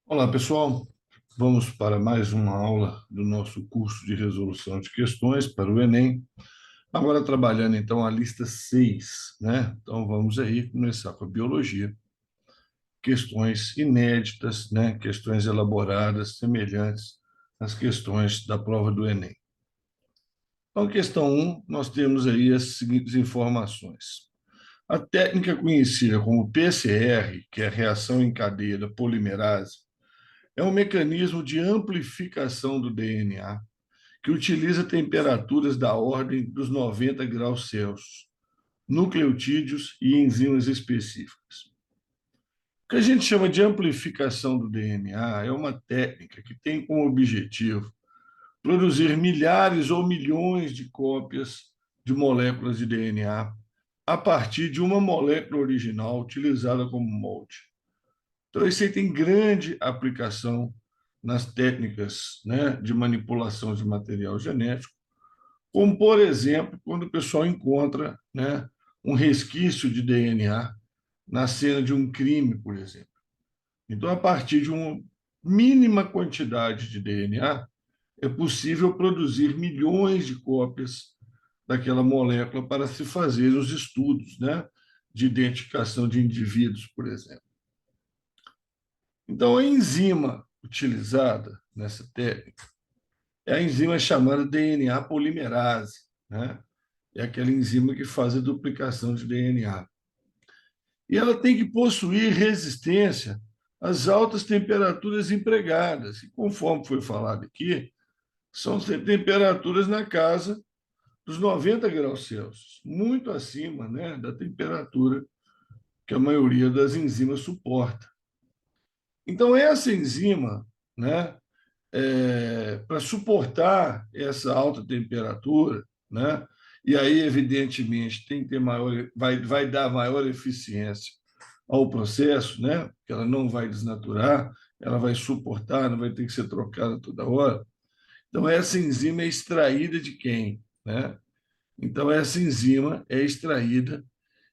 Olá, pessoal. Vamos para mais uma aula do nosso curso de resolução de questões para o Enem. Agora trabalhando então a lista 6, né? Então vamos aí começar com a biologia. Questões inéditas, né? Questões elaboradas, semelhantes às questões da prova do Enem. Então, questão um, nós temos aí as seguintes informações. A técnica conhecida como PCR, que é a reação em cadeia da polimerase, é um mecanismo de amplificação do DNA que utiliza temperaturas da ordem dos 90 graus Celsius, nucleotídeos e enzimas específicas. O que a gente chama de amplificação do DNA é uma técnica que tem como objetivo produzir milhares ou milhões de cópias de moléculas de DNA a partir de uma molécula original utilizada como molde. Então, isso aí tem grande aplicação nas técnicas, né, de manipulação de material genético, como, por exemplo, quando o pessoal encontra, né, um resquício de DNA na cena de um crime, por exemplo. Então, a partir de uma mínima quantidade de DNA, é possível produzir milhões de cópias daquela molécula para se fazer os estudos, né, de identificação de indivíduos, por exemplo. Então, a enzima utilizada nessa técnica é a enzima chamada DNA polimerase, né? É aquela enzima que faz a duplicação de DNA. E ela tem que possuir resistência às altas temperaturas empregadas. E conforme foi falado aqui, são temperaturas na casa dos 90 graus Celsius, muito acima, né, da temperatura que a maioria das enzimas suporta. Então, essa enzima, né, para suportar essa alta temperatura, né? E aí, evidentemente, tem que ter maior, vai dar maior eficiência ao processo, né? Que ela não vai desnaturar, ela vai suportar, não vai ter que ser trocada toda hora. Então, essa enzima é extraída de quem, né? Então, essa enzima é extraída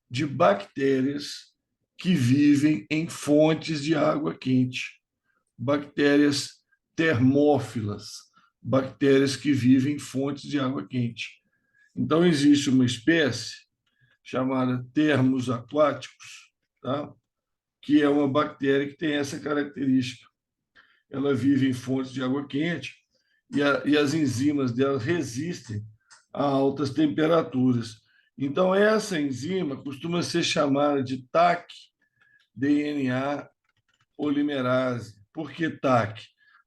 de bactérias que vivem em fontes de água quente, bactérias termófilas, bactérias que vivem em fontes de água quente. Então, existe uma espécie chamada termos aquáticos, tá? Que é uma bactéria que tem essa característica. Ela vive em fontes de água quente e as enzimas dela resistem a altas temperaturas. Então, essa enzima costuma ser chamada de TAC, DNA polimerase. Por que TAC?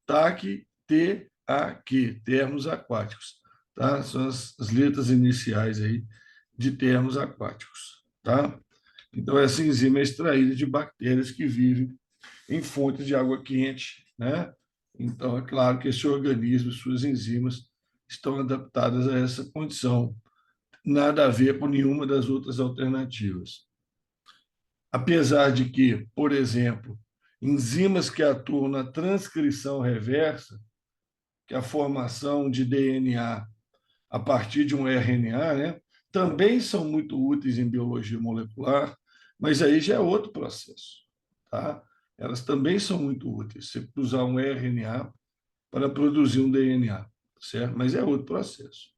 TAC, T-A-Q, termos aquáticos. Tá? São as letras iniciais aí de termos aquáticos. Tá? Então, essa enzima é extraída de bactérias que vivem em fontes de água quente. Né? Então, é claro que esse organismo, suas enzimas, estão adaptadas a essa condição. Nada a ver com nenhuma das outras alternativas. Apesar de que, por exemplo, enzimas que atuam na transcrição reversa, que é a formação de DNA a partir de um RNA, né, também são muito úteis em biologia molecular, mas aí já é outro processo. Tá? Elas também são muito úteis. Você usar um RNA para produzir um DNA, certo? Mas é outro processo.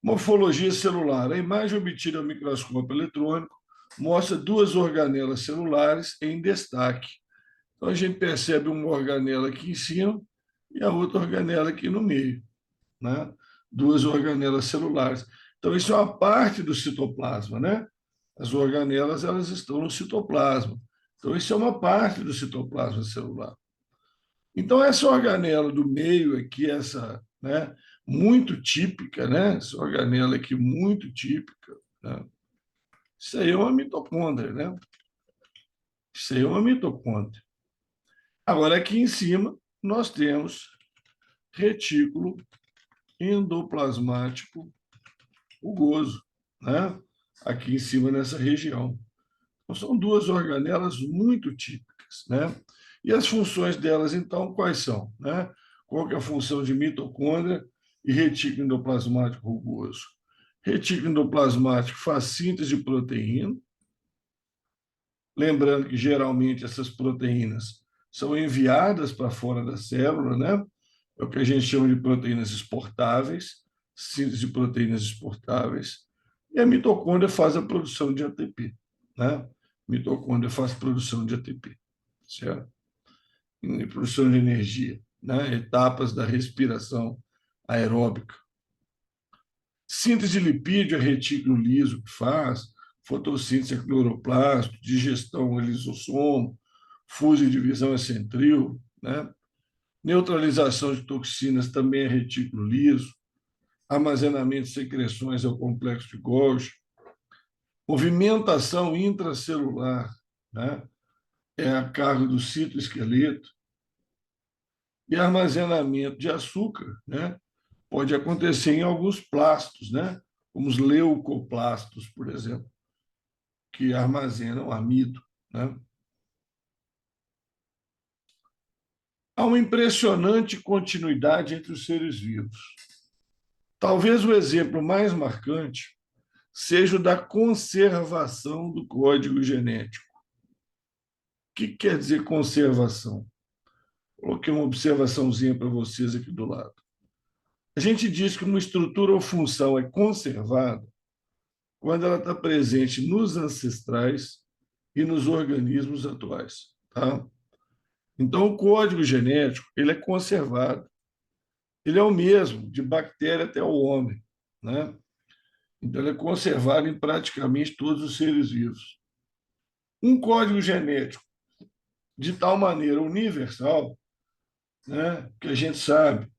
Morfologia celular. A imagem obtida ao microscópio eletrônico mostra duas organelas celulares em destaque. Então, a gente percebe uma organela aqui em cima e a outra organela aqui no meio, né? Duas organelas celulares. Então, isso é uma parte do citoplasma, né? As organelas, elas estão no citoplasma. Então, isso é uma parte do citoplasma celular. Então, essa organela do meio aqui, essa, né, muito típica, né? Essa organela aqui muito típica, né? Isso aí é uma mitocôndria, né? Isso aí é uma mitocôndria. Agora, aqui em cima, nós temos retículo endoplasmático rugoso, né? Aqui em cima, nessa região. Então, são duas organelas muito típicas, né? E as funções delas, então, quais são? Né? Qual que é a função de mitocôndria e retículo endoplasmático rugoso? Retículo endoplasmático faz síntese de proteína, Lembrando que geralmente essas proteínas são enviadas para fora da célula, né? É o que a gente chama de proteínas exportáveis, síntese de proteínas exportáveis. E a mitocôndria faz a produção de ATP, né? A mitocôndria faz produção de ATP, certo? E produção de energia, né? Etapas da respiração aeróbica. Síntese de lipídio é retículo liso que faz, fotossíntese é cloroplasto, digestão é lisossomo, fusão e divisão é centríolo, né? Neutralização de toxinas também é retículo liso, armazenamento de secreções é o complexo de Golgi, movimentação intracelular, né? É a carga do citoesqueleto, e armazenamento de açúcar, né? Pode acontecer em alguns plastos, né? Como os leucoplastos, por exemplo, que armazenam amido, né? Há uma impressionante continuidade entre os seres vivos. Talvez o exemplo mais marcante seja o da conservação do código genético. O que quer dizer conservação? Coloquei uma observaçãozinha para vocês aqui do lado. A gente diz que uma estrutura ou função é conservada quando ela está presente nos ancestrais e nos organismos atuais. Tá? Então, o código genético ele é conservado. Ele é o mesmo, de bactéria até o homem. Né? Então, ele é conservado em praticamente todos os seres vivos. Um código genético de tal maneira universal, né, que a gente sabe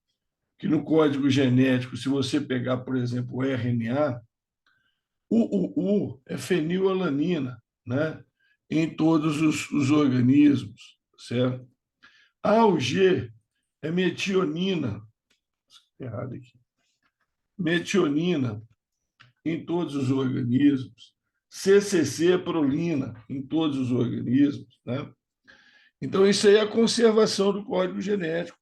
que no código genético, se você pegar, por exemplo, o RNA, o U é fenilalanina, né, em todos os organismos, certo? O G é metionina, errado aqui, metionina em todos os organismos, CCC é prolina em todos os organismos, né? Então, isso aí é a conservação do código genético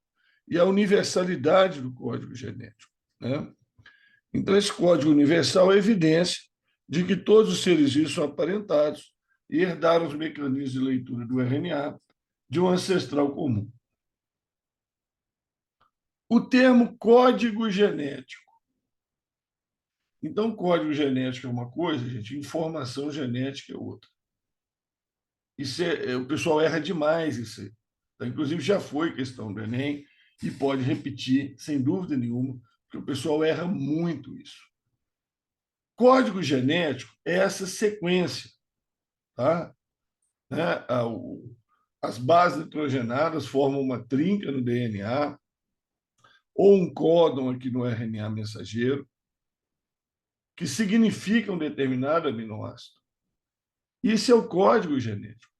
e a universalidade do código genético, né? Então, esse código universal é evidência de que todos os seres vivos são aparentados e herdaram os mecanismos de leitura do RNA de um ancestral comum. O termo código genético. Então, código genético é uma coisa, gente, informação genética é outra. O pessoal erra demais isso aí. Então, inclusive, já foi questão do Enem e pode repetir, sem dúvida nenhuma, porque o pessoal erra muito isso. Código genético é essa sequência, tá? Né? As bases nitrogenadas formam uma trinca no DNA ou um códon aqui no RNA mensageiro que significa um determinado aminoácido. Isso é o código genético.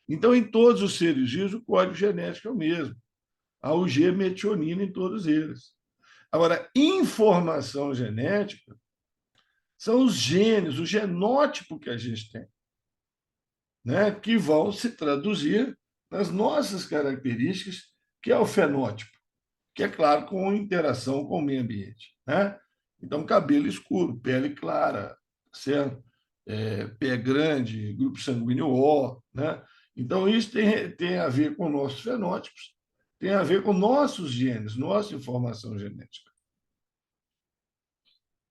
Então, em todos os seres vivos, o código genético é o mesmo. Há o G metionina em todos eles. Agora, informação genética são os genes, o genótipo que a gente tem, né? Que vão se traduzir nas nossas características, que é o fenótipo, que é claro com interação com o meio ambiente, né? Então, cabelo escuro, pele clara, certo? Pé grande, grupo sanguíneo O, né? Então, isso tem a ver com nossos fenótipos, tem a ver com nossos genes, nossa informação genética.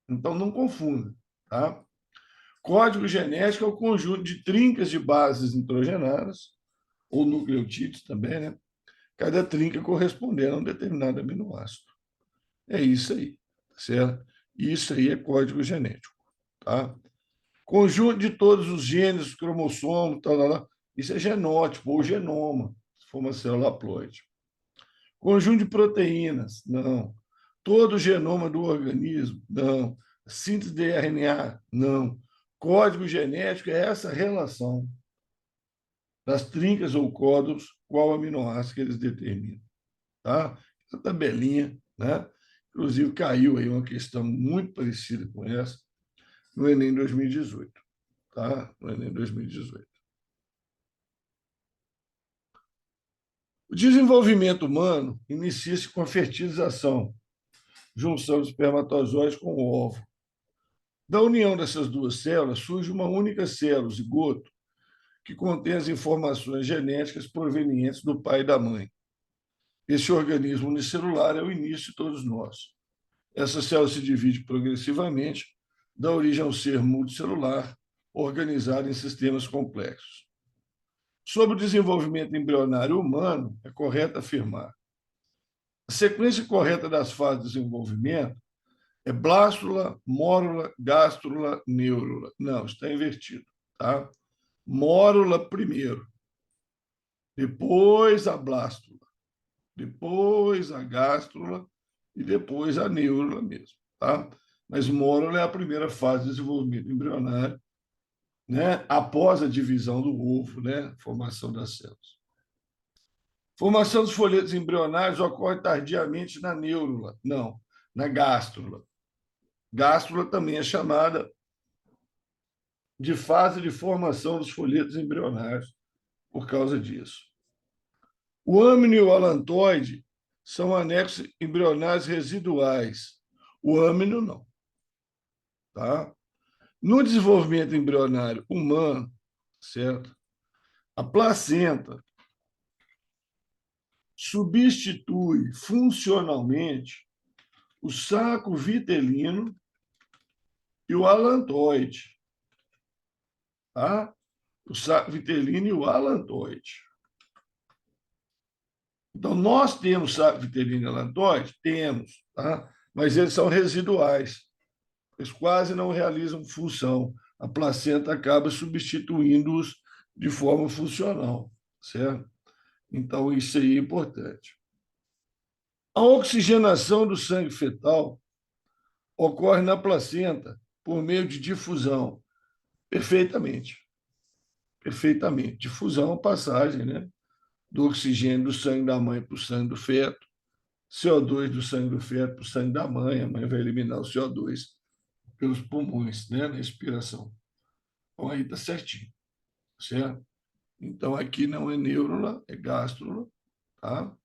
Então, não confunda, tá? Código genético é o conjunto de trincas de bases nitrogenadas, ou nucleotídeos também, né? Cada trinca correspondendo a um determinado aminoácido. É isso aí, certo? Isso aí é código genético, tá? Conjunto de todos os genes, cromossomos, tal, tal, tal. Isso é genótipo ou genoma, se for uma célula haploide. Conjunto de proteínas, não. Todo o genoma do organismo, não. Síntese de RNA, não. Código genético é essa relação das trincas ou códons, qual aminoácido que eles determinam. Tá? Essa tabelinha, né? Inclusive caiu aí uma questão muito parecida com essa no Enem 2018. Tá? No Enem 2018. O desenvolvimento humano inicia-se com a fertilização, junção de espermatozoides com o óvulo. Da união dessas duas células surge uma única célula, o zigoto, que contém as informações genéticas provenientes do pai e da mãe. Esse organismo unicelular é o início de todos nós. Essa célula se divide progressivamente, dá origem ao ser multicelular, organizado em sistemas complexos. Sobre o desenvolvimento embrionário humano, é correto afirmar: a sequência correta das fases de desenvolvimento é blástula, mórula, gástrula, neurula. Não, está invertido, tá? Mórula primeiro, depois a blástula, depois a gástrula e depois a neurula mesmo, tá? Mas mórula é a primeira fase de desenvolvimento embrionário, né? Após a divisão do ovo, né? Formação das células. Formação dos folhetos embrionários ocorre tardiamente na neurula, não, na gástrula. Gástrula também é chamada de fase de formação dos folhetos embrionários por causa disso. O âmino e o alantoide são anexos embrionários residuais. O âmino não. Tá? No desenvolvimento embrionário humano, certo? A placenta substitui funcionalmente o saco vitelino e o alantoide. Tá? O saco vitelino e o alantoide. Então, nós temos saco vitelino e alantoide? Temos, tá? Mas eles são residuais. Eles quase não realizam função. A placenta acaba substituindo-os de forma funcional, certo? Então, isso aí é importante. A oxigenação do sangue fetal ocorre na placenta por meio de difusão. Perfeitamente. Perfeitamente. Difusão, passagem, né? Do oxigênio do sangue da mãe para o sangue do feto, CO2 do sangue do feto para o sangue da mãe, a mãe vai eliminar o CO2 pelos pulmões, né? Na respiração. Então, aí está certinho, certo? Então, aqui não é neurula, é gástrula, tá?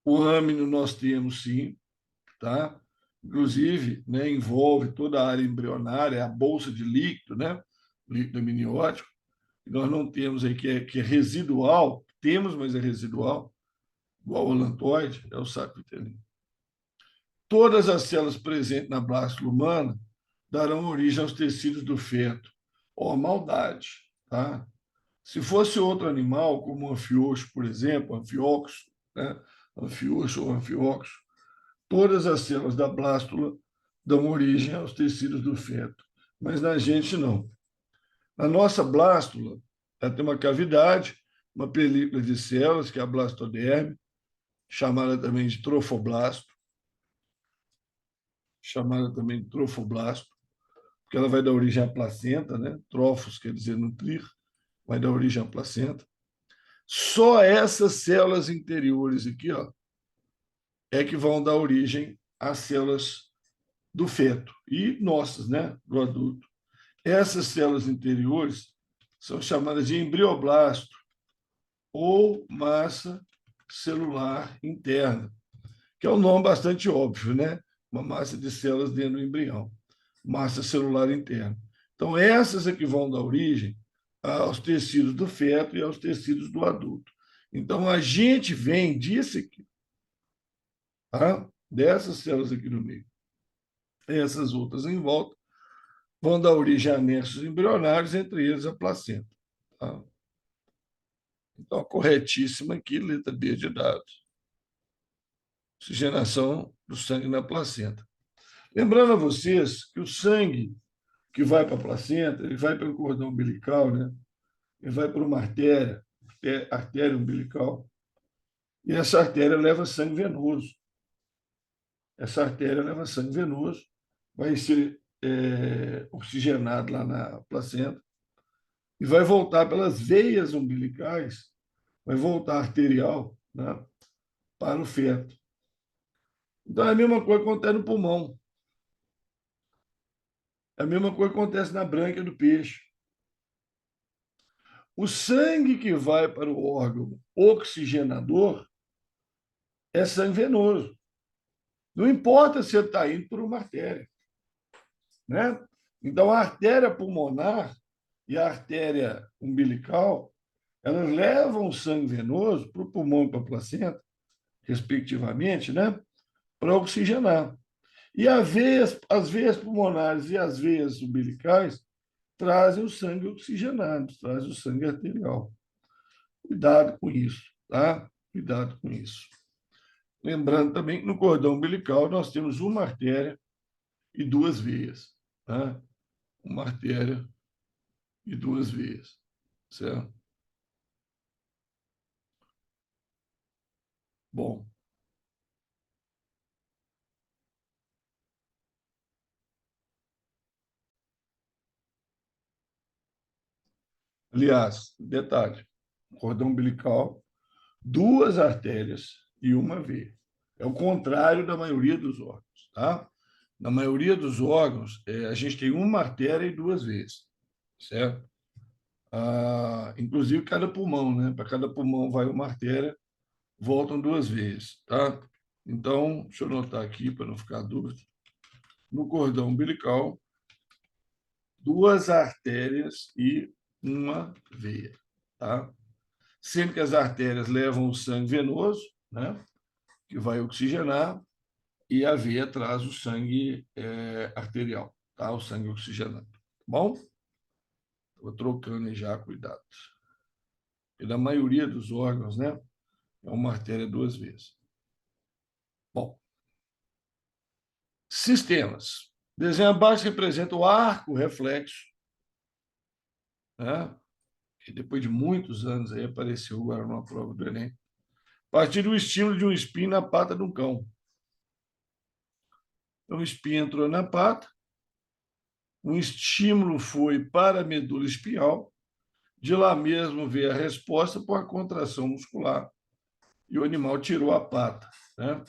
O âmino nós temos, sim, tá? Inclusive, né, envolve toda a área embrionária, a bolsa de líquido, né? Líquido amniótico. Nós não temos aí, que é residual, temos, mas é residual, igual ao alantoide, é o saco vitelino. Todas as células presentes na blástula humana darão origem aos tecidos do feto. Ó, maldade, tá? Se fosse outro animal, como o anfioxo, por exemplo, anfióxo, né? Anfioxo ou anfióxo, todas as células da blástula dão origem aos tecidos do feto. Mas na gente, não. Na nossa blástula, ela tem uma cavidade, uma película de células, que é a blastoderme, chamada também de trofoblasto, porque ela vai dar origem à placenta, né? Trofos quer dizer nutrir, vai dar origem à placenta. Só essas células interiores aqui, ó, é que vão dar origem às células do feto e nossas, né, do adulto. Essas células interiores são chamadas de embrioblasto ou massa celular interna, que é um nome bastante óbvio, né? Uma massa de células dentro do embrião, massa celular interna. Então, essas é que vão dar origem aos tecidos do feto e aos tecidos do adulto. Então, a gente vem disso aqui, tá? Dessas células aqui no meio. Essas outras em volta vão dar origem a anexos embrionários, entre eles a placenta. Tá? Então, corretíssima aqui, letra B de dados. Oxigenação do sangue na placenta. Lembrando a vocês que o sangue que vai para a placenta, ele vai pelo cordão umbilical, né? Ele vai por uma artéria umbilical, e essa artéria leva sangue venoso. Essa artéria leva sangue venoso, vai ser oxigenado lá na placenta, e vai voltar pelas veias umbilicais, vai voltar arterial, né, para o feto. Então, é a mesma coisa que acontece no pulmão. É a mesma coisa que acontece na brânquia do peixe. O sangue que vai para o órgão oxigenador é sangue venoso. Não importa se ele está indo por uma artéria, né? Então, a artéria pulmonar e a artéria umbilical, elas levam o sangue venoso para o pulmão e para a placenta, respectivamente, né, para oxigenar. E as veias pulmonares e as veias umbilicais trazem o sangue oxigenado, trazem o sangue arterial. Cuidado com isso, tá? Cuidado com isso. Lembrando também que no cordão umbilical nós temos uma artéria e duas veias, tá? Uma artéria e duas veias, certo? Bom, aliás, detalhe, cordão umbilical, duas artérias e uma veia. É o contrário da maioria dos órgãos, tá? Na maioria dos órgãos, a gente tem uma artéria e duas veias, certo? Inclusive cada pulmão, né? Para cada pulmão vai uma artéria, voltam duas veias, tá? Então, deixa eu anotar aqui para não ficar dúvida. No cordão umbilical, duas artérias e uma veia, tá? Sendo que as artérias levam o sangue venoso, né? Que vai oxigenar, e a veia traz o sangue arterial, tá? O sangue oxigenado. Tá bom? Estou trocando já, cuidado. E na maioria dos órgãos, né? É uma artéria duas vezes. Bom, sistemas. Desenho abaixo representa o arco reflexo, né? Que depois de muitos anos aí apareceu agora numa prova do Enem. A partir do estímulo de um espinho na pata de um cão. Então, o espinho entrou na pata, o estímulo foi para a medula espinhal, de lá mesmo veio a resposta por a contração muscular e o animal tirou a pata, né?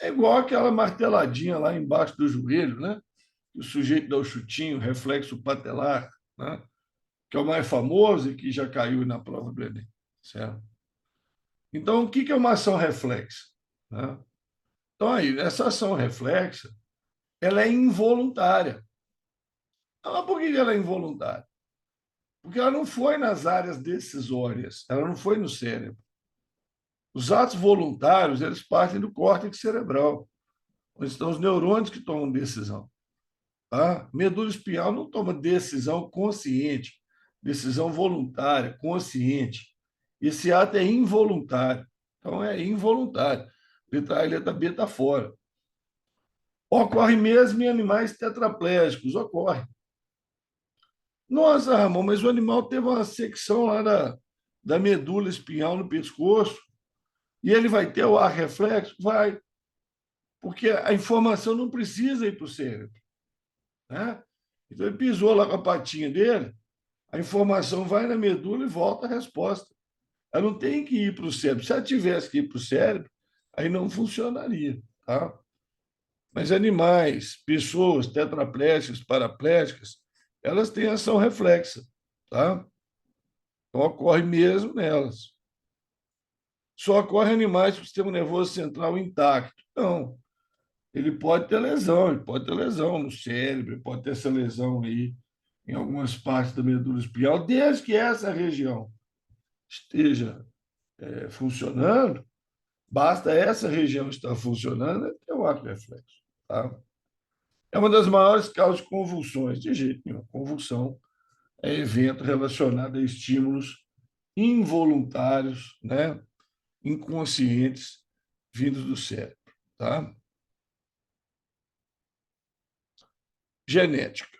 É igual aquela marteladinha lá embaixo do joelho, né? O sujeito dá o chutinho, reflexo patelar, né? Que é o mais famoso e que já caiu na prova do Enem, certo? Então, o que é uma ação reflexa, né? Então, aí, essa ação reflexa, ela é involuntária. Mas por que ela é involuntária? Porque ela não foi nas áreas decisórias, ela não foi no cérebro. Os atos voluntários, eles partem do córtex cerebral, onde estão os neurônios que tomam decisão. Tá? Medula espinhal não toma decisão consciente, decisão voluntária, consciente. Esse ato é involuntário. Então, é involuntário. Letra A e letra B está fora. Ocorre mesmo em animais tetraplégicos, ocorre. Nossa, Ramon, mas o animal teve uma secção lá da medula espinhal no pescoço e ele vai ter o ar reflexo? Vai, porque a informação não precisa ir para o cérebro, né? Então ele pisou lá com a patinha dele, a informação vai na medula e volta a resposta. Ela não tem que ir para o cérebro. Se ela tivesse que ir para o cérebro, aí não funcionaria, tá? Mas animais, pessoas tetraplégicas, paraplégicas, elas têm ação reflexa, tá? Então ocorre mesmo nelas. Só ocorre em animais com o sistema nervoso central intacto. Não, ele pode ter lesão no cérebro, pode ter essa lesão aí em algumas partes da medula espinhal, desde que essa região esteja funcionando, basta essa região estar funcionando, é ter o ato reflexo. Tá? É uma das maiores causas de convulsões, de jeito nenhum. Convulsão é evento relacionado a estímulos involuntários, né? Inconscientes, vindos do cérebro. Tá? Genética.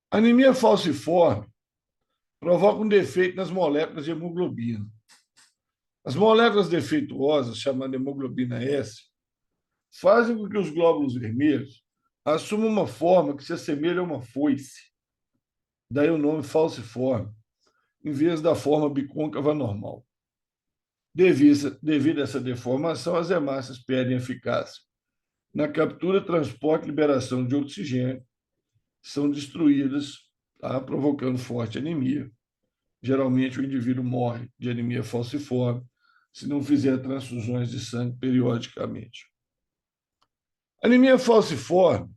Anemia falciforme provoca um defeito nas moléculas de hemoglobina. As moléculas defeituosas, chamadas hemoglobina S, fazem com que os glóbulos vermelhos assumam uma forma que se assemelha a uma foice, daí o nome falciforme, em vez da forma bicôncava normal. Devido a essa deformação, as hemácias perdem eficácia na captura, transporte e liberação de oxigênio, são destruídas, tá? Provocando forte anemia. Geralmente, o indivíduo morre de anemia falciforme se não fizer transfusões de sangue periodicamente. Anemia falciforme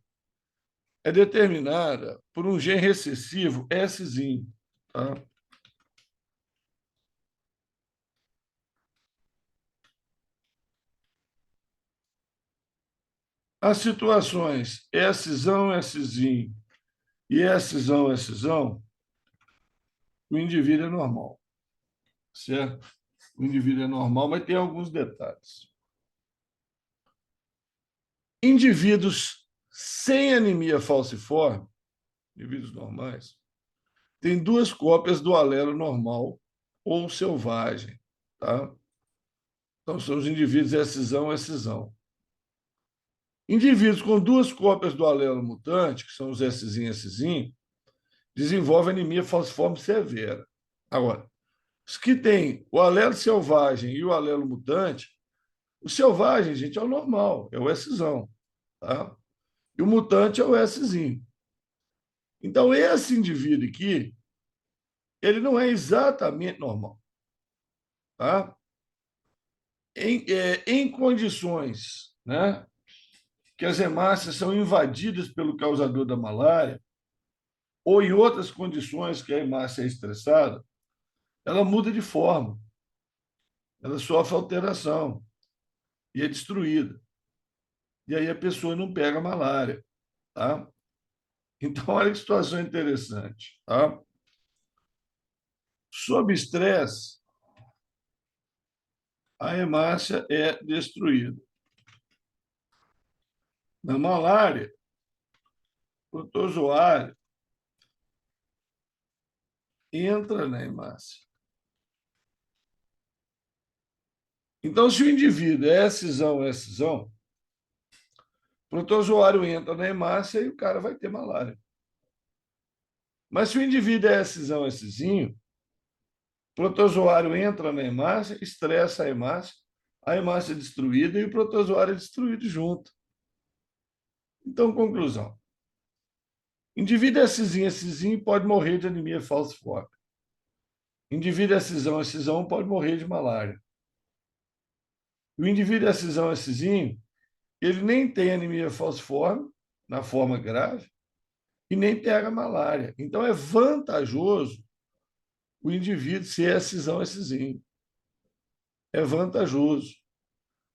é determinada por um gene recessivo S-zinho, tá? As situações S-zão, S-zinho e S-zão, S-zão, o indivíduo é normal, certo? O indivíduo é normal, mas tem alguns detalhes. Indivíduos sem anemia falciforme, indivíduos normais, têm duas cópias do alelo normal ou selvagem, tá? Então, são os indivíduos S-zão, S-zão. Indivíduos com duas cópias do alelo mutante, que são os S-zinho, S-zinho, desenvolvem anemia falciforme severa. Agora, os que têm o alelo selvagem e o alelo mutante, o selvagem, gente, é o normal, é o S-zão, tá? E o mutante é o S-zinho. Então, esse indivíduo aqui, ele não é exatamente normal, tá? Em condições, né, que as hemácias são invadidas pelo causador da malária, ou em outras condições que a hemácia é estressada, ela muda de forma, ela sofre alteração e é destruída. E aí a pessoa não pega malária, tá? Então, olha que situação interessante, tá? Sob estresse, a hemácia é destruída. Na malária, o protozoário entra na hemácia. Então, se o indivíduo é S-zão, S-zão, o protozoário entra na hemácia e o cara vai ter malária. Mas se o indivíduo é S-zão, S-zinho, o protozoário entra na hemácia, estressa a hemácia é destruída e o protozoário é destruído junto. Então, conclusão. Indivíduo S-zinho, S-zinho pode morrer de anemia falciforme. Indivíduo S-zão, S-zão pode morrer de malária. O indivíduo S-zão, S-zinho, ele nem tem anemia falciforme, na forma grave, e nem pega malária. Então, é vantajoso o indivíduo ser S-zão, S-zinho. É vantajoso.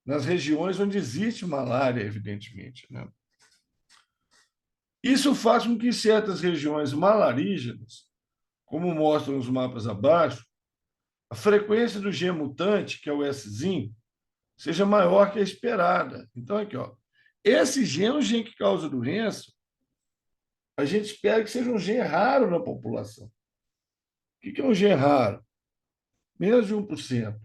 Nas regiões onde existe malária, evidentemente, né? Isso faz com que certas regiões malarígenas, como mostram os mapas abaixo, a frequência do gene mutante, que é o S-zinho, seja maior que a esperada. Então, aqui, ó, esse gene é um gene que causa doença, a gente espera que seja um gene raro na população. O que é um gene raro? Menos de 1%.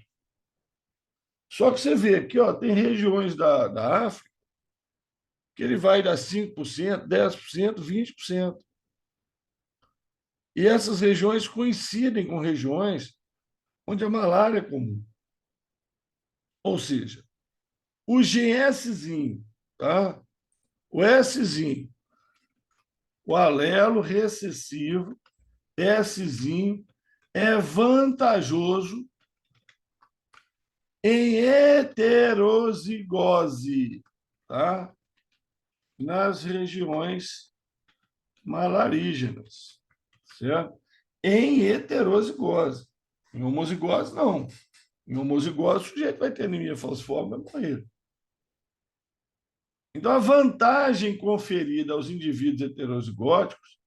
Só que você vê aqui, ó, tem regiões da África que ele vai dar 5%, 10%, 20%. E essas regiões coincidem com regiões onde a malária é comum. Ou seja, o GSzinho, tá? O Szinho, o alelo recessivo, Szinho, é vantajoso em heterozigose, tá? Nas regiões malarígenas, certo? Em heterozigose. Em homozigose, não. Em homozigose, o sujeito vai ter anemia falciforme e vai morrer. Então, a vantagem conferida aos indivíduos heterozigóticos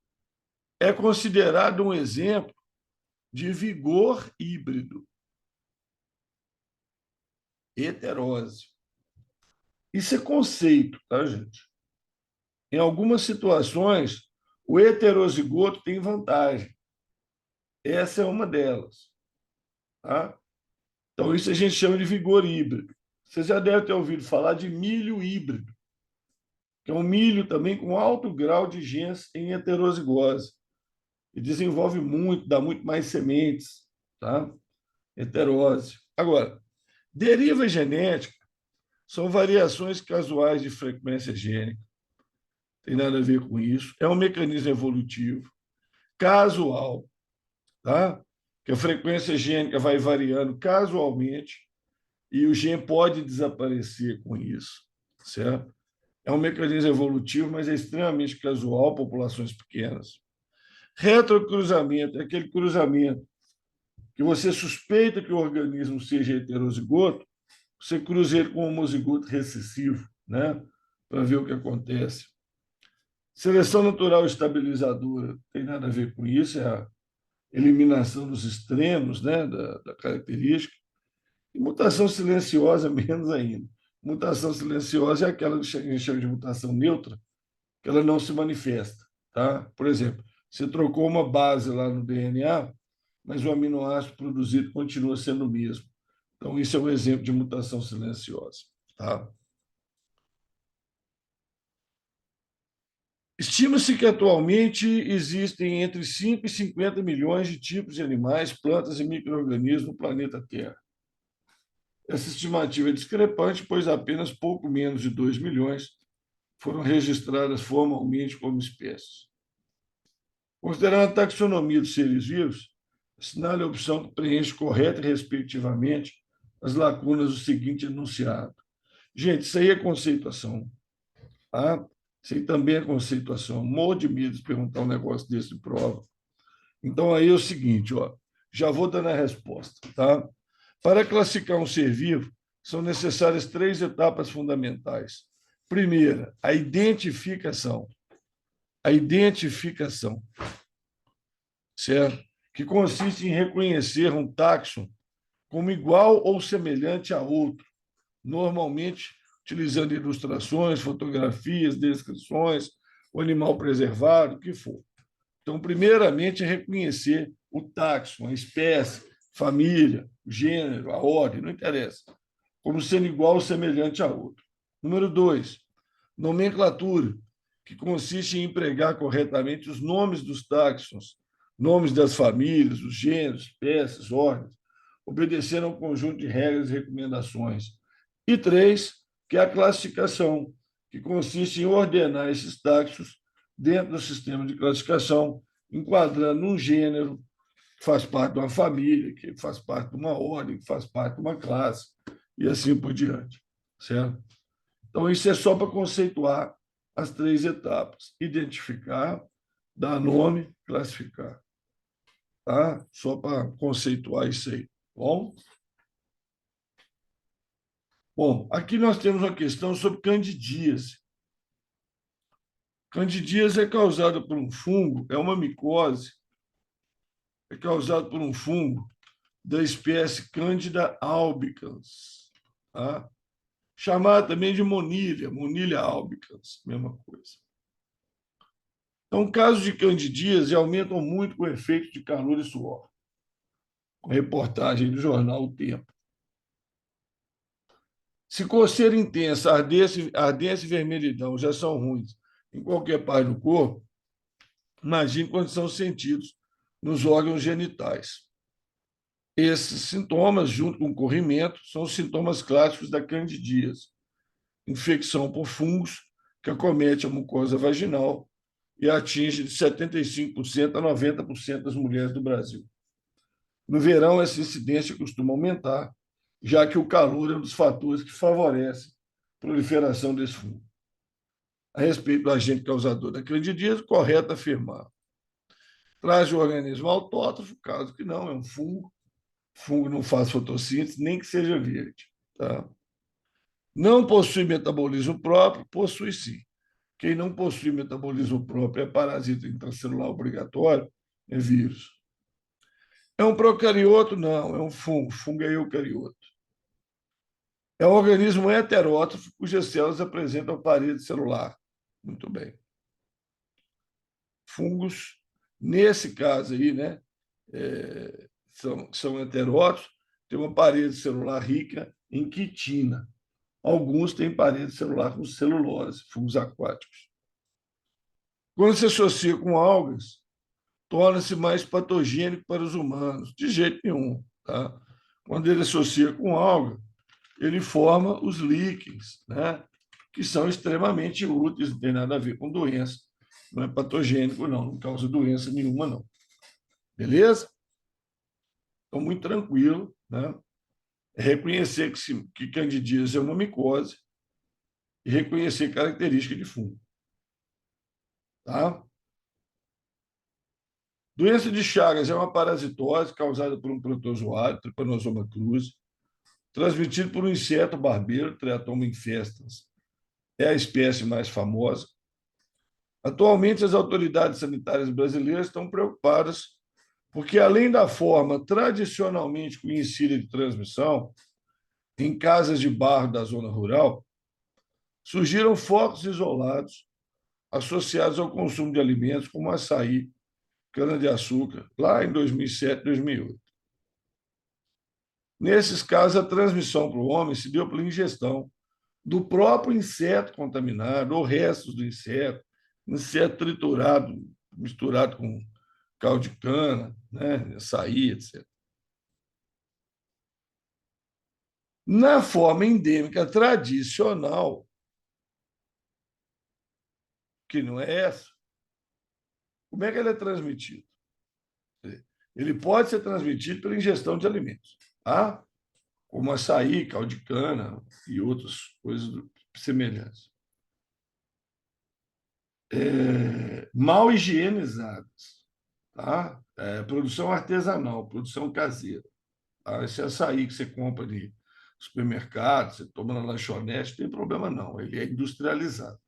é considerado um exemplo de vigor híbrido, heteróseo. Isso é conceito, tá, gente? Em algumas situações, o heterozigoto tem vantagem. Essa é uma delas, tá? Então, isso a gente chama de vigor híbrido. Você já deve ter ouvido falar de milho híbrido, que é um milho também com alto grau de genes em heterozigose. E desenvolve muito, dá muito mais sementes, tá? Heteróseo. Agora, deriva genética são variações casuais de frequência gênica. Tem nada a ver com isso. É um mecanismo evolutivo, casual, tá? Que a frequência gênica vai variando casualmente e o gene pode desaparecer com isso, certo? É um mecanismo evolutivo, mas é extremamente casual, populações pequenas. Retrocruzamento é aquele cruzamento que você suspeita que o organismo seja heterozigoto, você cruza ele com um homozigoto recessivo, né? Para ver o que acontece. Seleção natural estabilizadora tem nada a ver com isso, é a eliminação dos extremos, né, da característica. E mutação silenciosa, menos ainda. Mutação silenciosa é aquela que a gente chama de mutação neutra, que ela não se manifesta. Tá? Por exemplo, você trocou uma base lá no DNA, mas o aminoácido produzido continua sendo o mesmo. Então, isso é um exemplo de mutação silenciosa. Tá? Estima-se que atualmente existem entre 5 e 50 milhões de tipos de animais, plantas e micro-organismos no planeta Terra. Essa estimativa é discrepante, pois apenas pouco menos de 2 milhões foram registradas formalmente como espécies. Considerando a taxonomia dos seres vivos, assinale a opção que preenche correta e respectivamente as lacunas do seguinte enunciado. Gente, isso aí é conceituação. Tá? Isso aí também é conceituação. Morro de medo de perguntar um negócio desse de prova. Então, aí é o seguinte, ó, já vou dando a resposta. Tá? Para classificar um ser vivo, são necessárias três etapas fundamentais. Primeira, a identificação. A identificação, certo? Que consiste em reconhecer um táxon como igual ou semelhante a outro, normalmente utilizando ilustrações, fotografias, descrições, o animal preservado, o que for. Então, primeiramente, é reconhecer o táxon, a espécie, família, gênero, a ordem, não interessa, como sendo igual ou semelhante a outro. Número dois, nomenclatura, que consiste em empregar corretamente os nomes dos táxons, nomes das famílias, os gêneros, espécies, ordens, obedecendo a um conjunto de regras e recomendações. E três, que é a classificação, que consiste em ordenar esses táxons dentro do sistema de classificação, enquadrando um gênero que faz parte de uma família, que faz parte de uma ordem, que faz parte de uma classe, e assim por diante. Certo? Então, isso é só para conceituar as três etapas: identificar, dar nome, classificar. Tá? Só para conceituar isso aí. Bom? Bom, aqui nós temos uma questão sobre candidíase. Candidíase é causada por um fungo, é uma micose, é causada por um fungo da espécie Candida albicans, tá? Chamada também de Monilha albicans, mesma coisa. Então, casos de candidíase aumentam muito com o efeito de calor e suor. Com reportagem do jornal O Tempo. Se coceira intensa, ardência e vermelhidão já são ruins em qualquer parte do corpo, imagine quando são sentidos nos órgãos genitais. Esses sintomas, junto com o corrimento, são os sintomas clássicos da candidíase, infecção por fungos que acomete a mucosa vaginal e atinge de 75% a 90% das mulheres do Brasil. No verão, essa incidência costuma aumentar, já que o calor é um dos fatores que favorece a proliferação desse fungo. A respeito do agente causador da candidíase, correto afirmar. Traz o organismo autótrofo, caso que não, é um fungo. O fungo não faz fotossíntese, nem que seja verde. Tá? Não possui metabolismo próprio, possui sim. Quem não possui metabolismo próprio é parasita intracelular obrigatório, é vírus. É um procarioto? Não, é um fungo. Fungo é eucarioto. É um organismo heterótrofo cujas células apresentam parede celular. Muito bem. Fungos, nesse caso aí, né, são heterótrofos, têm uma parede celular rica em quitina. Alguns têm parede celular com celulose, fungos aquáticos. Quando se associa com algas, torna-se mais patogênico para os humanos. De jeito nenhum. Tá? Quando ele associa com alga, ele forma os líquens, né? Que são extremamente úteis, não tem nada a ver com doença. Não é patogênico, não causa doença nenhuma, não. Beleza? Então, muito tranquilo, né? É reconhecer que candidíase é uma micose e reconhecer característica de fungo. Tá? Doença de Chagas é uma parasitose causada por um protozoário, Trypanosoma cruzi, transmitido por um inseto barbeiro, Triatoma infestans. É a espécie mais famosa. Atualmente, as autoridades sanitárias brasileiras estão preocupadas porque, além da forma tradicionalmente conhecida de transmissão, em casas de barro da zona rural, surgiram focos isolados associados ao consumo de alimentos como açaí, cana-de-açúcar, lá em 2007, 2008. Nesses casos, a transmissão para o homem se deu pela ingestão do próprio inseto contaminado, ou restos do inseto triturado, misturado com caldo de cana, né, açaí, etc. Na forma endêmica tradicional, que não é essa, como é que ele é transmitido? Ele pode ser transmitido pela ingestão de alimentos, tá? Como açaí, caldo de cana e outras coisas semelhantes. Mal higienizadas, tá? Produção artesanal, produção caseira. Tá? Esse açaí que você compra de supermercado, você toma na lanchonete, não tem problema não, ele é industrializado.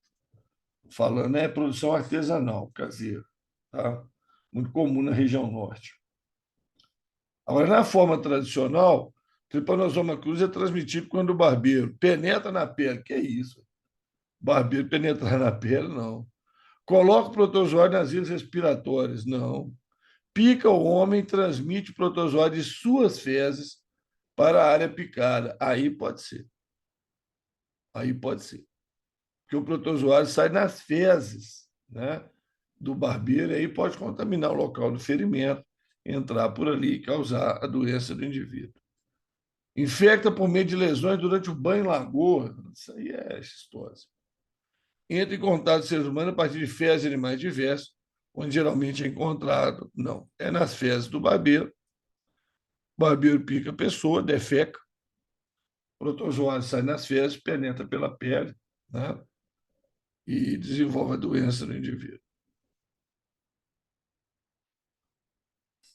Falando é produção artesanal, caseira, tá? Muito comum na região norte. Agora, na forma tradicional, Trypanosoma cruzi é transmitido quando o barbeiro penetra na pele. Que é isso? Barbeiro penetrar na pele, não. Coloca o protozoário nas vias respiratórias, não. Pica o homem, transmite o protozoário de suas fezes para a área picada. Aí pode ser. Aí pode ser. Porque o protozoário sai nas fezes, né, do barbeiro, e aí pode contaminar o local do ferimento, entrar por ali e causar a doença do indivíduo. Infecta por meio de lesões durante o banho em lagoa. Isso aí é cistose. Entra em contato com seres humanos a partir de fezes de animais diversos, onde geralmente é encontrado. Não, é nas fezes do barbeiro. O barbeiro pica a pessoa, defeca, o protozoário sai nas fezes, penetra pela pele, né? E desenvolve a doença no indivíduo.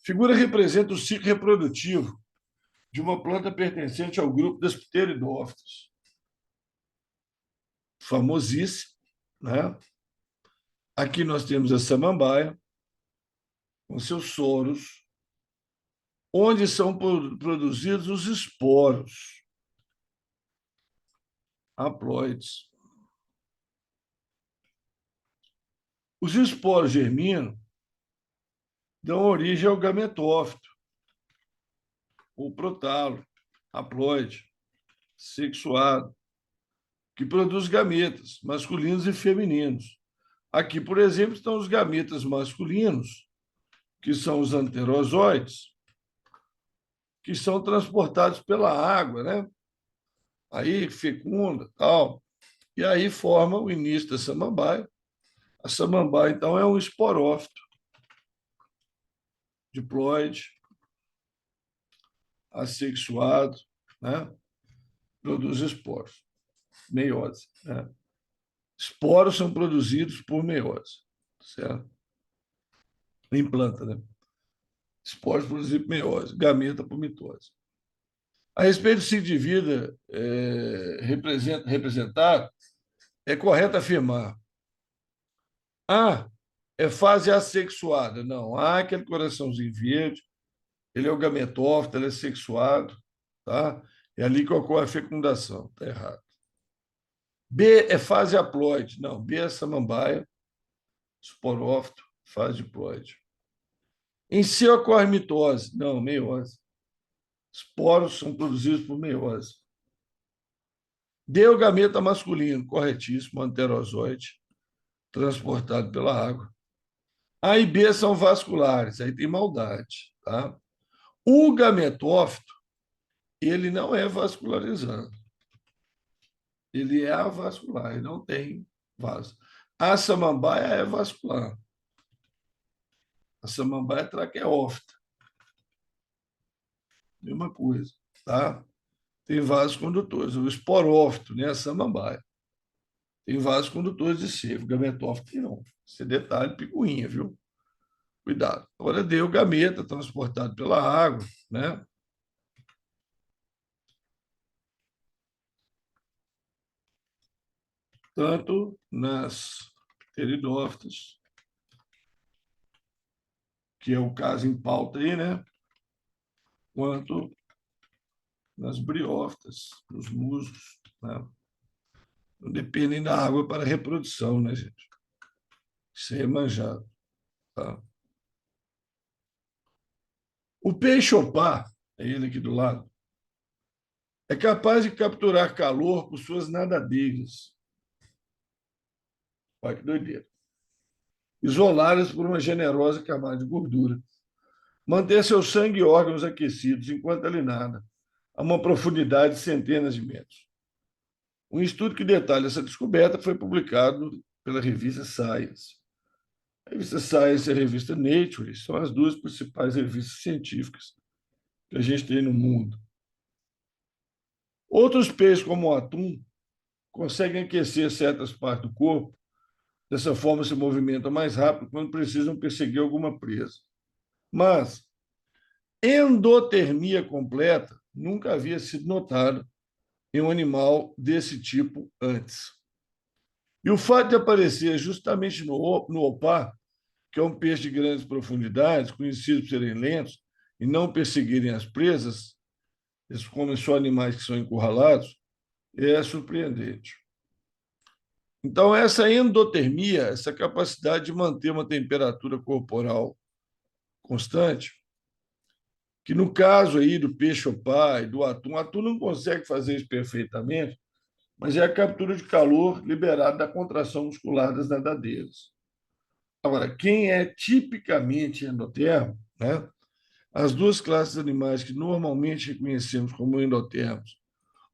Figura representa o ciclo reprodutivo de uma planta pertencente ao grupo das pteridófitas. Famosíssimo, né? Aqui nós temos a samambaia, com seus soros, onde são produzidos os esporos haploides. Os esporos germinam, dão origem ao gametófito, ou protalo, haploide, sexuado, que produz gametas masculinos e femininos. Aqui, por exemplo, estão os gametas masculinos, que são os anterozoides, que são transportados pela água, né? Aí fecunda, tal. E aí forma o início da samambaia. A samambaia, então, é um esporófito diploide, assexuado, né? Produz esporos, meiose. Né? Esporos são produzidos por meiose, certo? Em planta, né? Esporos produzidos por meiose, gameta por mitose. A respeito do ciclo de vida representado, é correto afirmar: A é fase assexuada. Não, A é aquele coraçãozinho verde, ele é o gametófito, ele é sexuado, tá? É ali que ocorre a fecundação, tá errado. B é fase haploide. Não, B é samambaia, esporófito, fase diploide. Em C ocorre mitose. Não, meiose. Esporos são produzidos por meiose. D é o gameta masculino, corretíssimo, anterozoide, transportado pela água. A e B são vasculares, aí tem maldade, tá? O gametófito, ele não é vascularizado. Ele é avascular, ele não tem vaso. A samambaia é vascular. A samambaia é traqueófita. Mesma coisa, tá? Tem vasos condutores. O esporófito, né? A samambaia. tem vasos condutores de seiva. Gametófito não. Esse é detalhe, picuinha, viu? Cuidado. Agora deu gameta transportado pela água, né? Tanto nas pteridófitas, que é o caso em pauta aí, né? Quanto nas briófitas, nos musgos, né? Não dependem da água para a reprodução, né, gente? Isso aí é manjado. Tá? O peixe-opá, é ele aqui do lado, é capaz de capturar calor por suas nadadeiras. Olha que doideira. Isoladas por uma generosa camada de gordura. Manter seu sangue e órgãos aquecidos enquanto ele nada, a uma profundidade de centenas de metros. Um estudo que detalha essa descoberta foi publicado pela revista Science. A revista Science e a revista Nature são as duas principais revistas científicas que a gente tem no mundo. Outros peixes, como o atum, conseguem aquecer certas partes do corpo. Dessa forma, se movimentam mais rápido quando precisam perseguir alguma presa. Mas endotermia completa nunca havia sido notada em um animal desse tipo antes. E o fato de aparecer justamente no opá, que é um peixe de grandes profundidades, conhecido por serem lentos e não perseguirem as presas, eles comem só animais que são encurralados, é surpreendente. Então, essa endotermia, essa capacidade de manter uma temperatura corporal constante, que no caso aí do peixe-opá e do atum, o atum não consegue fazer isso perfeitamente, mas é a captura de calor liberada da contração muscular das nadadeiras. Agora, quem é tipicamente endotermo, né? As duas classes de animais que normalmente reconhecemos como endotermos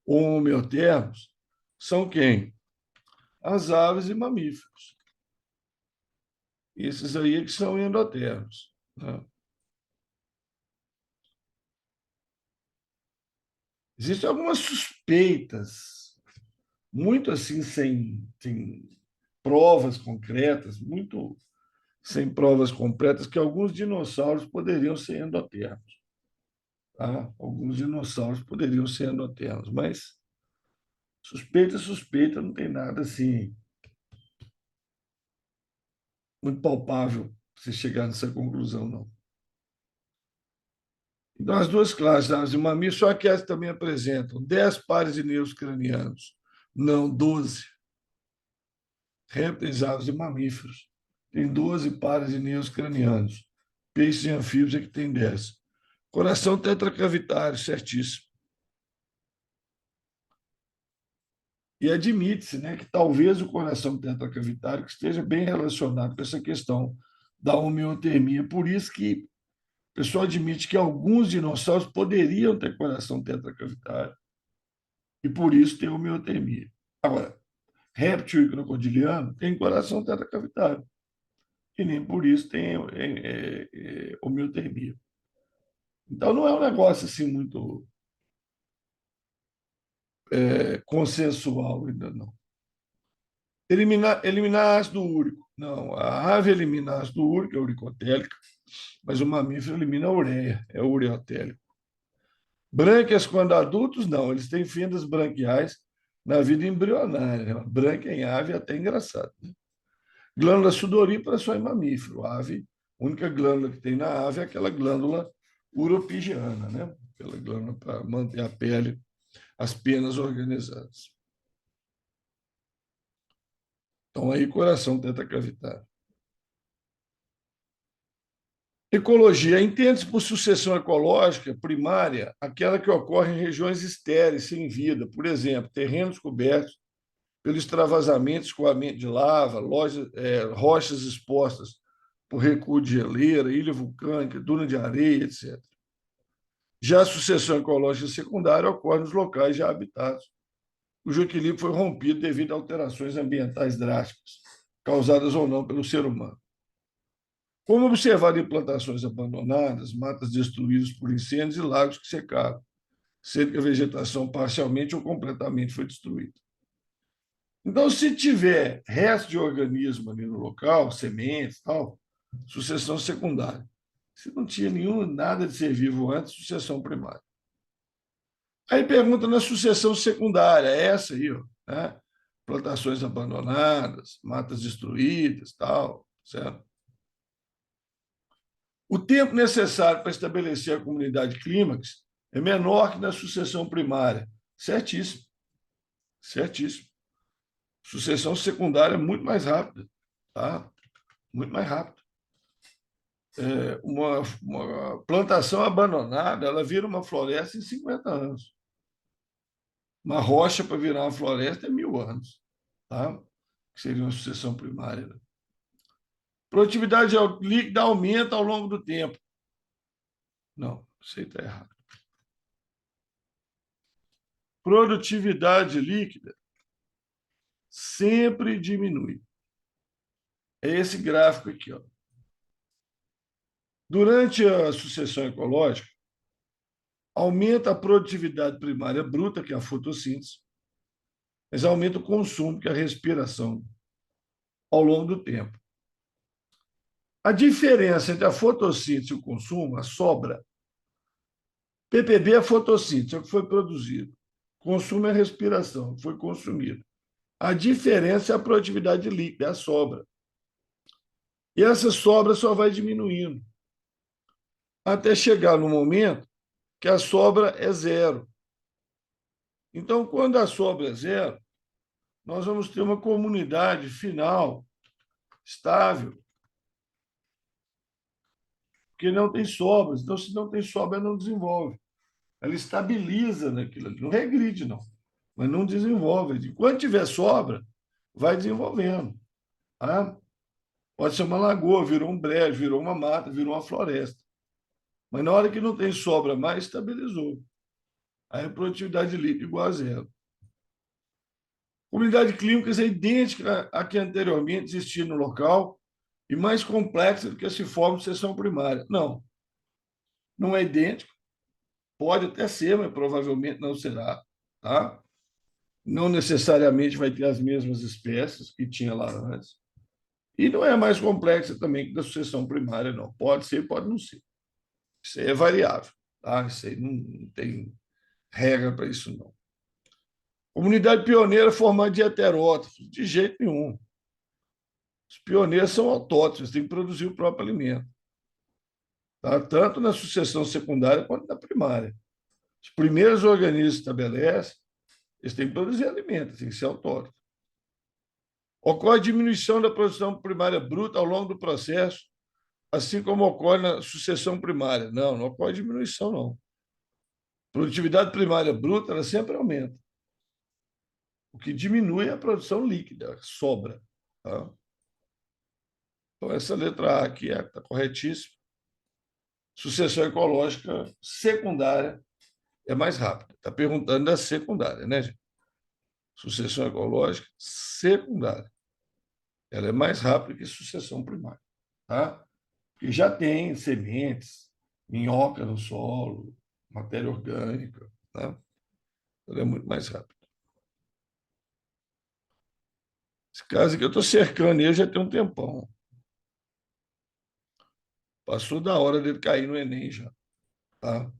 ou homeotermos são quem? As aves e mamíferos. Esses aí é que são endotermos. Né? Existem algumas suspeitas, muito assim, sem provas concretas, muito sem provas concretas, que alguns dinossauros poderiam ser endotermos. Tá? Alguns dinossauros poderiam ser endotermos, mas suspeita, suspeita, não tem nada assim muito palpável para você chegar nessa conclusão, não. Então, as duas classes, aves e mamíferos, só que elas também apresentam 10 pares de nervos cranianos, não 12. Répteis, aves e mamíferos têm 12 pares de nervos cranianos. Peixes e anfíbios é que tem 10. Coração tetracavitário, certíssimo. E admite-se, né, que talvez o coração tetracavitário esteja bem relacionado com essa questão da homeotermia. Por isso que o pessoal admite que alguns dinossauros poderiam ter coração tetracavitário e por isso tem homeotermia. Agora, réptil e crocodiliano tem coração tetracavitário e nem por isso tem homeotermia. Então não é um negócio assim muito consensual ainda não. Eliminar ácido úrico. Não, a ave elimina ácido úrico, é uricotélica, mas o mamífero elimina a ureia, é ureotélico. Brânquias, quando adultos, não, eles têm fendas branquiais na vida embrionária. Né? Brânquia em ave é até engraçado. Né? Glândula sudorípara só em mamífero. A ave, a única glândula que tem na ave é aquela glândula uropigiana, né? Aquela glândula para manter a pele, as penas organizadas. Então, aí, coração tetracavitário. Ecologia. Entende-se por sucessão ecológica primária aquela que ocorre em regiões estéreis, sem vida, por exemplo, terrenos cobertos pelo extravasamento, escoamento de lava, rochas expostas por recuo de geleira, ilha vulcânica, duna de areia, etc. Já a sucessão ecológica secundária ocorre nos locais já habitados, cujo equilíbrio foi rompido devido a alterações ambientais drásticas, causadas ou não pelo ser humano. Como observado em plantações abandonadas, matas destruídas por incêndios e lagos que secaram, sendo que a vegetação parcialmente ou completamente foi destruída. Então, se tiver resto de organismo ali no local, sementes, tal, sucessão secundária. Se não tinha nenhum, nada de ser vivo antes, sucessão primária. Aí pergunta na sucessão secundária, essa aí, ó, né? Plantações abandonadas, matas destruídas, tal, certo? O tempo necessário para estabelecer a comunidade clímax é menor que na sucessão primária. Certíssimo, certíssimo. Sucessão secundária é muito mais rápida, tá? Muito mais rápida. Uma plantação abandonada, ela vira uma floresta em 50 anos. Uma rocha para virar uma floresta é 1.000 anos, tá? Que seria uma sucessão primária. Né? Produtividade líquida aumenta ao longo do tempo. Não, isso aí está errado. Produtividade líquida sempre diminui. É esse gráfico aqui. Ó. Durante a sucessão ecológica, aumenta a produtividade primária bruta, que é a fotossíntese, mas aumenta o consumo, que é a respiração, ao longo do tempo. A diferença entre a fotossíntese e o consumo, a sobra, ppb é fotossíntese, é o que foi produzido. Consumo é respiração, foi consumido. A diferença é a produtividade líquida, é a sobra. E essa sobra só vai diminuindo até chegar no momento que a sobra é zero. Então, quando a sobra é zero, nós vamos ter uma comunidade final estável, porque não tem sobras. Então, se não tem sobra, não desenvolve. Ela estabiliza naquilo ali. Não regride, não, mas não desenvolve. Enquanto tiver sobra, vai desenvolvendo. Tá? Pode ser uma lagoa, virou um brejo, virou uma mata, virou uma floresta. Mas na hora que não tem sobra mais, estabilizou. Aí a produtividade líquida igual a zero. Comunidade clínica é idêntica à que anteriormente existia no local e mais complexa do que se forma de seção primária. Não, não é idêntico. Pode até ser, mas provavelmente não será. Tá? Não necessariamente vai ter as mesmas espécies que tinha lá antes. E não é mais complexa também que da sucessão primária, não. Pode ser, pode não ser. Isso aí é variável. Tá? Isso aí não tem regra para isso, não. Comunidade pioneira formada de heterótrofos? De jeito nenhum. Os pioneiros são autótrofos, têm que produzir o próprio alimento. Tá? Tanto na sucessão secundária quanto na primária. Os primeiros organismos estabelecem, eles têm que produzir alimento, têm que ser autótrofos. Ocorre diminuição da produção primária bruta ao longo do processo, assim como ocorre na sucessão primária. Não, não ocorre diminuição, não. Produtividade primária bruta, ela sempre aumenta. O que diminui é a produção líquida, sobra. Tá? Então, essa letra A aqui está corretíssima. Sucessão ecológica secundária é mais rápida. Está perguntando da secundária, né, gente? Sucessão ecológica secundária. Ela é mais rápida que sucessão primária. Tá? Porque já tem sementes, minhoca no solo, matéria orgânica. Tá? Ela é muito mais rápida. Esse caso aqui eu estou cercando ele já tem um tempão. Passou da hora dele cair no Enem já. Tá?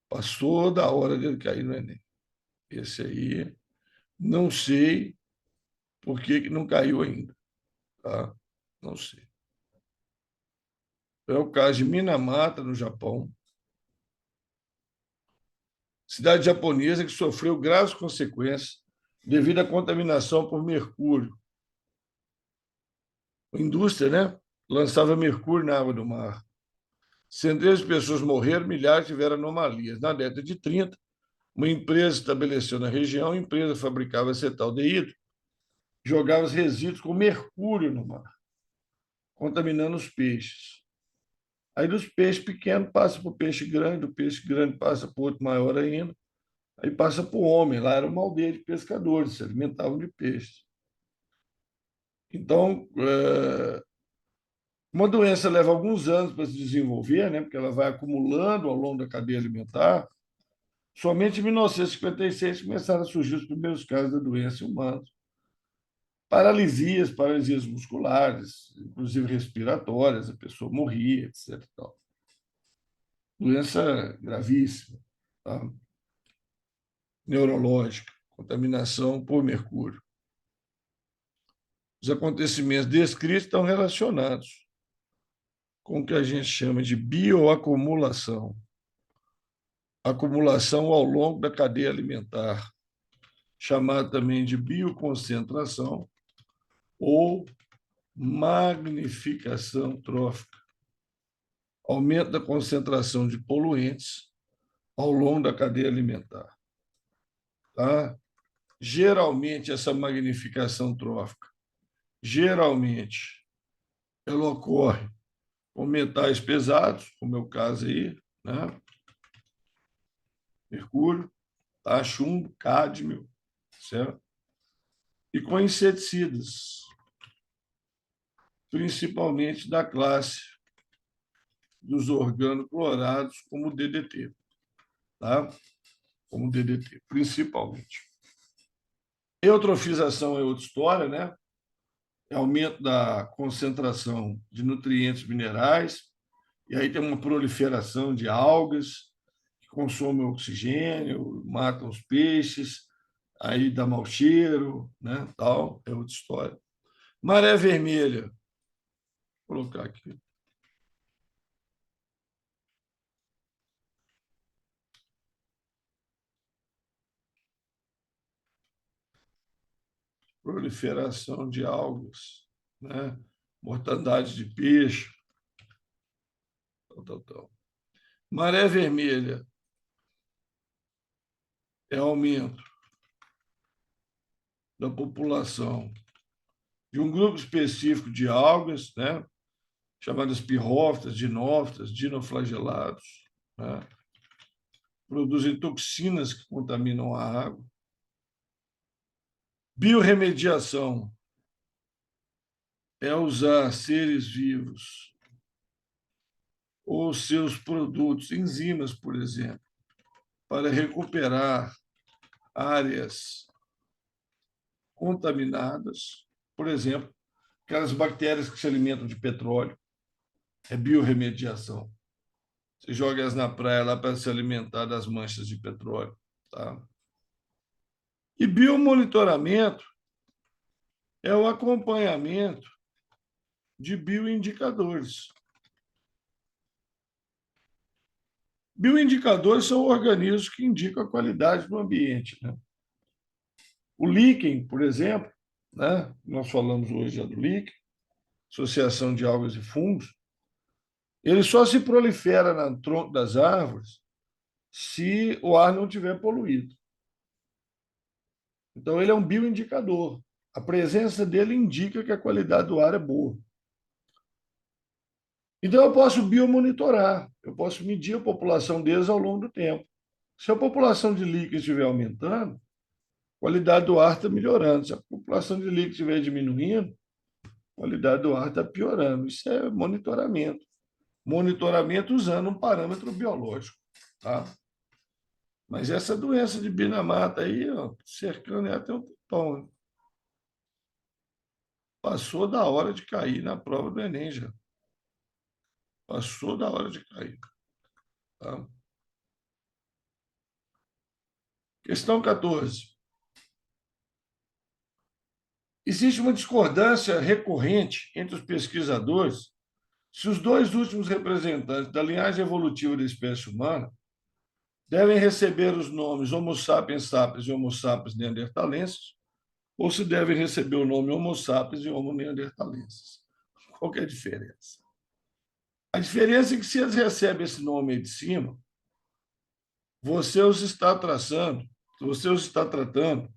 Passou da hora dele cair no Enem. Esse aí, não sei por que não caiu ainda. Tá? Não sei. É o caso de Minamata, no Japão. Cidade japonesa que sofreu graves consequências devido à contaminação por mercúrio. A indústria, né? Lançava mercúrio na água do mar. Centenas de pessoas morreram, milhares tiveram anomalias. Na década de 30, uma empresa estabeleceu na região, a empresa fabricava acetaldeído, jogava os resíduos com mercúrio no mar, contaminando os peixes. Aí dos peixes pequenos passa para o peixe grande, do peixe grande passa para o outro maior ainda, aí passa para o homem. Lá era uma aldeia de pescadores, se alimentavam de peixes. Então, uma doença leva alguns anos para se desenvolver, né? Porque ela vai acumulando ao longo da cadeia alimentar. Somente em 1956 começaram a surgir os primeiros casos da doença em humanos. paralisias musculares, inclusive respiratórias, a pessoa morria, etc. Doença gravíssima, tá? Neurológica, contaminação por mercúrio. Os acontecimentos descritos estão relacionados com o que a gente chama de bioacumulação, acumulação ao longo da cadeia alimentar, chamada também de bioconcentração ou magnificação trófica, aumento da concentração de poluentes ao longo da cadeia alimentar. Tá? Geralmente, essa magnificação trófica, geralmente, ela ocorre com metais pesados, como é o caso aí, né? Mercúrio, tá? Chumbo, cádmio, certo? E com inseticidas, principalmente da classe dos organoclorados, como o DDT, tá? Como o DDT, principalmente. Eutrofização é outra história, né? É aumento da concentração de nutrientes minerais, e aí tem uma proliferação de algas que consomem oxigênio, matam os peixes, aí dá mau cheiro, né? Tal, é outra história. Maré vermelha, vou colocar aqui. Proliferação de algas, né? Mortandade de peixe, tal. Maré vermelha é aumento da população de um grupo específico de algas, né? Chamadas pirrófitas, dinófitas, dinoflagelados, né? Produzem toxinas que contaminam a água. Biorremediação é usar seres vivos ou seus produtos, enzimas, por exemplo, para recuperar áreas contaminadas, por exemplo, aquelas bactérias que se alimentam de petróleo, é biorremediação. Você joga elas na praia lá para se alimentar das manchas de petróleo. Tá? E biomonitoramento é o acompanhamento de bioindicadores. Bioindicadores são organismos que indicam a qualidade do ambiente. Né? O líquen, por exemplo, né? Nós falamos hoje já do líquen, Associação de Algas e Fungos, ele só se prolifera no tronco das árvores se o ar não estiver poluído. Então, ele é um bioindicador. A presença dele indica que a qualidade do ar é boa. Então, eu posso biomonitorar, eu posso medir a população deles ao longo do tempo. Se a população de líquido estiver aumentando, a qualidade do ar está melhorando. Se a população de líquido estiver diminuindo, a qualidade do ar está piorando. Isso é monitoramento. Monitoramento usando um parâmetro biológico. Tá? Mas essa doença de binamata aí, ó, cercando ela tem um tempão. Passou da hora de cair na prova do Enem já. Passou da hora de cair. Tá? Questão 14. Existe uma discordância recorrente entre os pesquisadores se os dois últimos representantes da linhagem evolutiva da espécie humana devem receber os nomes Homo sapiens sapiens e Homo sapiens neanderthalensis, ou se devem receber o nome Homo sapiens e Homo neanderthalensis. Qual que é a diferença? A diferença é que se eles recebem esse nome aí de cima, você os está traçando, você os está tratando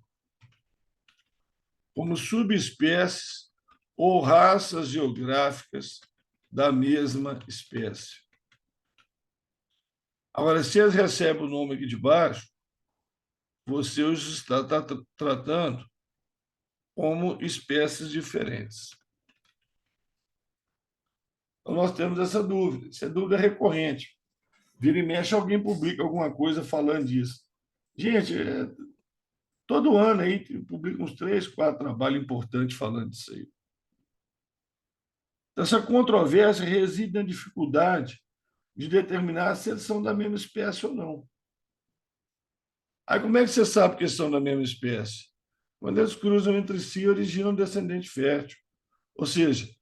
como subespécies ou raças geográficas da mesma espécie. Agora, se eles recebem o nome aqui de baixo, você os está tratando como espécies diferentes. Então, nós temos essa dúvida. Essa dúvida é recorrente. Vira e mexe, alguém publica alguma coisa falando disso. Gente, Todo ano aí publica uns 3, 4 trabalhos importantes falando disso aí. Essa controvérsia reside na dificuldade de determinar se eles são da mesma espécie ou não. Aí como é que você sabe que são da mesma espécie? Quando eles cruzam entre si e originam um descendente fértil. Ou seja,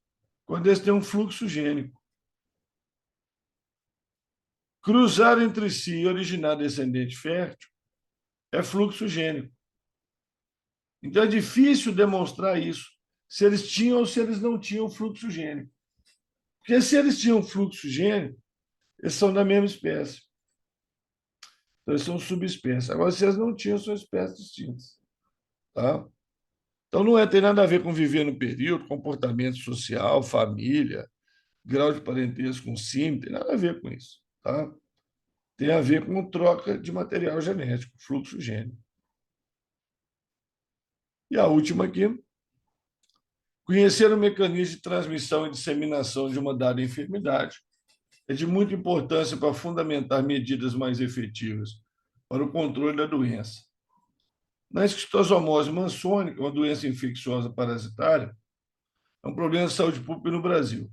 quando eles têm um fluxo gênico. Cruzar entre si e originar descendente fértil é fluxo gênico. Então é difícil demonstrar isso, se eles tinham ou se eles não tinham fluxo gênico. Porque se eles tinham fluxo gênico, eles são da mesma espécie. Então, eles são subespécies. Agora, se eles não tinham, são espécies distintas. Tá? Então, não tem nada a ver com viver no período, comportamento social, família, grau de parentesco com sim, tem nada a ver com isso. Tá? Tem a ver com troca de material genético, fluxo gênico. E a última aqui, conhecer o mecanismo de transmissão e disseminação de uma dada enfermidade é de muita importância para fundamentar medidas mais efetivas para o controle da doença. Na esquistossomose mansônica, uma doença infecciosa parasitária, é um problema de saúde pública no Brasil.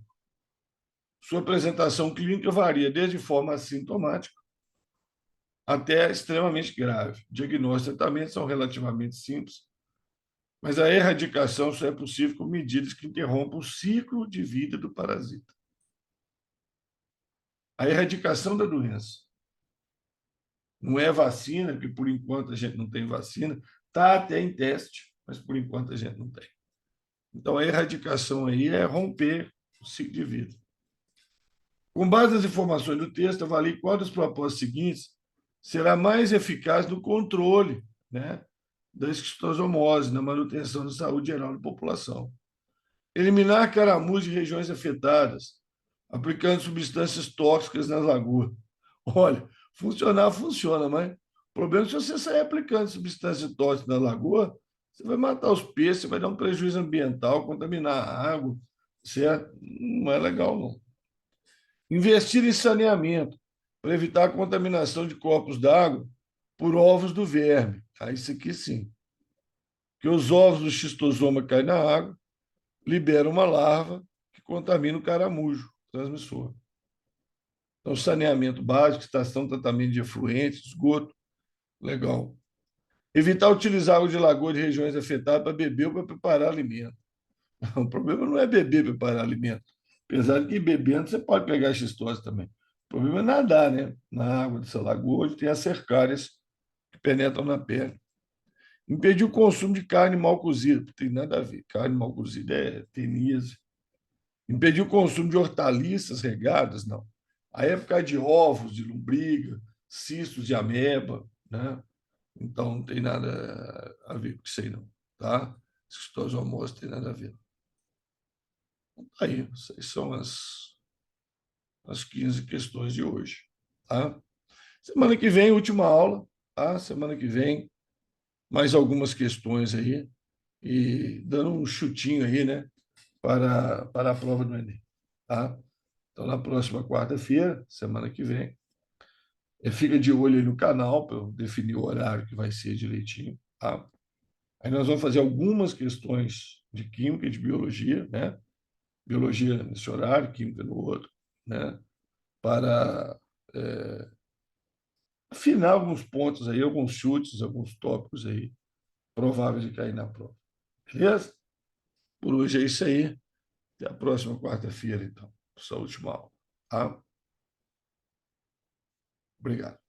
Sua apresentação clínica varia desde forma assintomática até extremamente grave. Diagnóstico e tratamento são relativamente simples, mas a erradicação só é possível com medidas que interrompam o ciclo de vida do parasita. A erradicação da doença não é vacina, porque por enquanto a gente não tem vacina, está até em teste, mas por enquanto a gente não tem. Então a erradicação aí é romper o ciclo de vida. Com base nas informações do texto, avalie qual dos propósitos seguintes será mais eficaz no controle, né, da esquistossomose, na manutenção da saúde geral da população. Eliminar caramujas de regiões afetadas, aplicando substâncias tóxicas nas lagoas. Olha, funcionar funciona, mas o problema é se você sair aplicando substâncias tóxicas na lagoa, você vai matar os peixes, você vai dar um prejuízo ambiental, contaminar a água, certo? Não é legal, não. Investir em saneamento para evitar a contaminação de corpos d'água por ovos do verme. Isso aqui sim. Porque os ovos do xistosoma caem na água, liberam uma larva que contamina o caramujo transmissor. Então, saneamento básico, estação de tratamento de efluentes, esgoto, legal. Evitar utilizar água de lagoa de regiões afetadas para beber ou para preparar alimento. O problema não é beber para preparar alimento. Apesar de que bebendo você pode pegar xistose também. O problema é nadar, né? Na água dessa lagoa, onde tem as cercárias que penetram na pele. Impedir o consumo de carne mal cozida. Não tem nada a ver. Carne mal cozida é teníase. Impedir o consumo de hortaliças regadas, não. A época de ovos, de lombriga, cistos de ameba, né? Então não tem nada a ver com isso aí, não. Tá? Esquistossomose tem nada a ver. Aí, essas são as 15 questões de hoje. Tá? Semana que vem, última aula. Tá? Semana que vem, mais algumas questões aí. E dando um chutinho aí, né? Para a prova do Enem. Tá? Então, na próxima quarta-feira, semana que vem, fica de olho aí no canal para eu definir o horário que vai ser direitinho. Tá? Aí nós vamos fazer algumas questões de química e de biologia, né? Biologia nesse horário, química no outro, né? Para afinar alguns pontos aí, alguns chutes, alguns tópicos aí prováveis de cair na prova. Beleza? Por hoje é isso aí. Até a próxima quarta-feira, então, sua última aula. Tá? Obrigado.